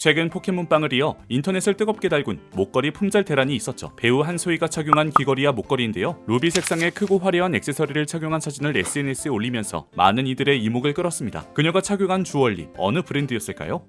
최근 포켓몬빵을 이어 인터넷을 뜨겁게 달군 목걸이 품절 대란이 있었죠. 배우 한소희가 착용한 귀걸이와 목걸이인데요. 루비 색상의 크고 화려한 액세서리를 착용한 사진을 SNS에 올리면서 많은 이들의 이목을 끌었습니다. 그녀가 착용한 주얼리 어느 브랜드였을까요?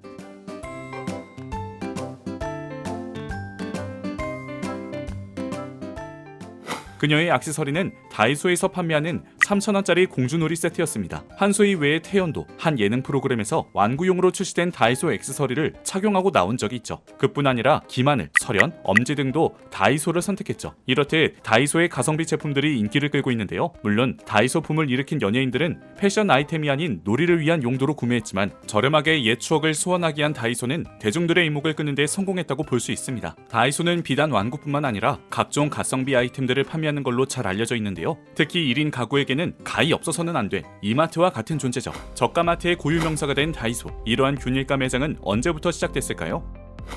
그녀의 액세서리는 다이소에서 판매하는 3,000원짜리 공주놀이 세트였습니다. 한소희 외에 태연도 한 예능 프로그램에서 완구용으로 출시된 다이소 액세서리를 착용하고 나온 적이 있죠. 그뿐 아니라 김하늘, 설현, 엄지 등도 다이소를 선택했죠. 이렇듯 다이소의 가성비 제품들이 인기를 끌고 있는데요. 물론 다이소 붐을 일으킨 연예인들은 패션 아이템이 아닌 놀이를 위한 용도로 구매했지만 저렴하게 옛 추억을 소환하기 위한 다이소는 대중들의 이목을 끄는 데 성공했다고 볼 수 있습니다. 다이소는 비단 완구뿐만 아니라 각종 가성비 아이템들을 판매하는 걸로 잘 알려져 있는데요. 특히 1인 가구에게는 가히 없어서는 안 돼 이마트와 같은 존재죠. 저가마트의 고유 명사가 된 다이소. 이러한 균일가 매장은 언제부터 시작됐을까요?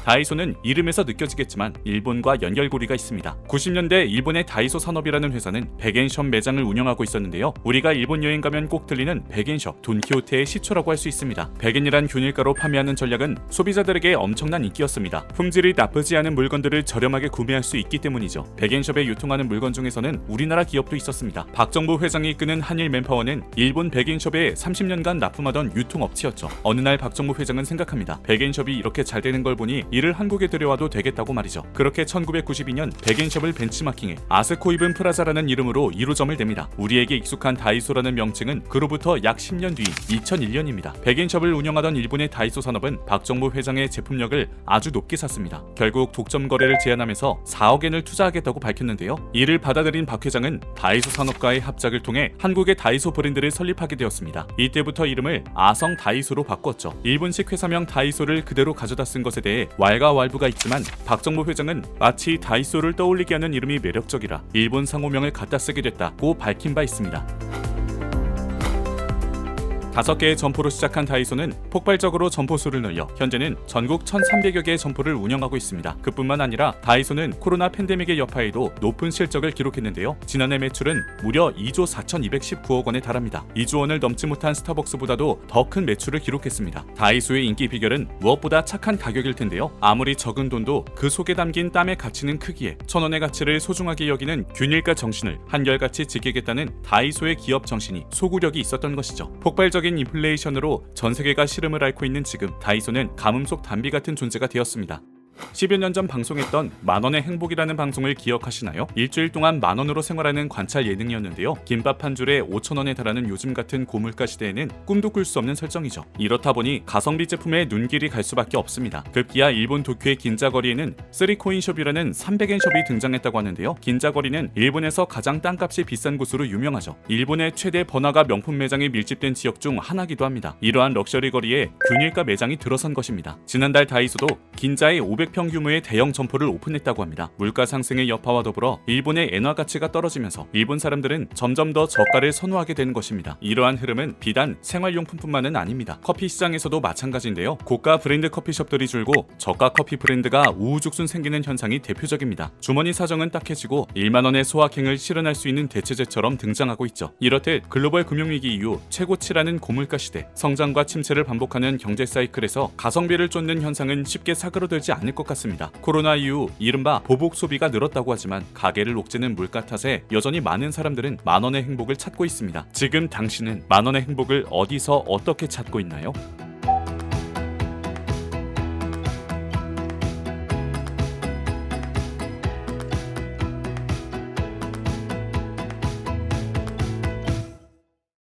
다이소는 이름에서 느껴지겠지만 일본과 연결고리가 있습니다. 90년대 일본의 다이소 산업이라는 회사는 백앤숍 매장을 운영하고 있었는데요. 우리가 일본 여행 가면 꼭 들리는 백앤숍, 돈키호테의 시초라고 할 수 있습니다. 백엔이란 균일가로 판매하는 전략은 소비자들에게 엄청난 인기였습니다. 품질이 나쁘지 않은 물건들을 저렴하게 구매할 수 있기 때문이죠. 백앤숍에 유통하는 물건 중에서는 우리나라 기업도 있었습니다. 박정부 회장이 이끄는 한일 맨파워는 일본 백앤숍에 30년간 납품하던 유통업체였죠. 어느 날 박정부 회장은 생각합니다. 백앤숍이 이렇게 잘 되는 걸 보니 이를 한국에 들여와도 되겠다고 말이죠. 그렇게 1992년 백앤숍을 벤치마킹해 아스코이븐 프라자라는 이름으로 1호점을 댑니다. 우리에게 익숙한 다이소라는 명칭은 그로부터 약 10년 뒤인 2001년입니다. 백앤숍을 운영하던 일본의 다이소 산업은 박정부 회장의 제품력을 아주 높게 샀습니다. 결국 독점 거래를 제한하면서 4억 엔을 투자하겠다고 밝혔는데요. 이를 받아들인 박 회장은 다이소 산업과의 합작을 통해 한국의 다이소 브랜드를 설립하게 되었습니다. 이때부터 이름을 아성 다이소로 바꿨죠. 일본식 회사명 다이소를 그대로 가져다 쓴 것에 대해 왈가왈부가 있지만 박정부 회장은 마치 다이소를 떠올리게 하는 이름이 매력적이라 일본 상호명을 갖다 쓰게 됐다고 밝힌 바 있습니다. 5개의 점포로 시작한 다이소는 폭발적으로 점포 수를 늘려 현재는 전국 1,300여 개의 점포를 운영하고 있습니다. 그뿐만 아니라 다이소는 코로나 팬데믹의 여파에도 높은 실적을 기록했는데요. 지난해 매출은 무려 2조 4,219억 원에 달합니다. 2조 원을 넘지 못한 스타벅스보다도 더 큰 매출을 기록했습니다. 다이소의 인기 비결은 무엇보다 착한 가격일 텐데요. 아무리 적은 돈도 그 속에 담긴 땀의 가치는 크기에 1,000원의 가치를 소중하게 여기는 균일가 정신을 한결같이 지키겠다는 다이소의 기업 정신이 소구력이 있었던 것이죠. 폭발적인 인플레이션으로 전 세계가 시름을 앓고 있는 지금 다이소는 가뭄 속 단비 같은 존재가 되었습니다. 10여 년 전 방송했던 만원의 행복이라는 방송을 기억하시나요? 일주일 동안 만원으로 생활하는 관찰 예능이었는데요. 김밥 한 줄에 5,000원에 달하는 요즘 같은 고물가 시대에는 꿈도 꿀 수 없는 설정이죠. 이렇다 보니 가성비 제품에 눈길이 갈 수밖에 없습니다. 급기야 일본 도쿄의 긴자거리에는 3코인숍이라는 300엔숍이 등장했다고 하는데요. 긴자거리는 일본에서 가장 땅값이 비싼 곳으로 유명하죠. 일본의 최대 번화가 명품 매장이 밀집된 지역 중 하나이기도 합니다. 이러한 럭셔리 거리에 균일가 매장이 들어선 것입니다. 지난달 다이소도 긴자에 500평 규모의 대형 점포를 오픈했다고 합니다. 물가 상승의 여파와 더불어 일본의 엔화 가치가 떨어지면서 일본 사람들은 점점 더 저가를 선호하게 되는 것입니다. 이러한 흐름은 비단 생활용품뿐만은 아닙니다. 커피 시장에서도 마찬가지인데요. 고가 브랜드 커피숍들이 줄고 저가 커피 브랜드가 우후죽순 생기는 현상이 대표적입니다. 주머니 사정은 딱해지고 1만 원의 소확행을 실현할 수 있는 대체제처럼 등장하고 있죠. 이렇듯 글로벌 금융위기 이후 최고치라는 고물가 시대, 성장과 침체를 반복하는 경제 사이클에서 가성비를 쫓는 현상은 쉽게 사그러들지 않을 것 같습니다. 코로나 이후 이른바 보복 소비가 늘었다고 하지만 가게를 옥죄는 물가 탓에 여전히 많은 사람들은 만원의 행복을 찾고 있습니다. 지금 당신은 만원의 행복을 어디서 어떻게 찾고 있나요?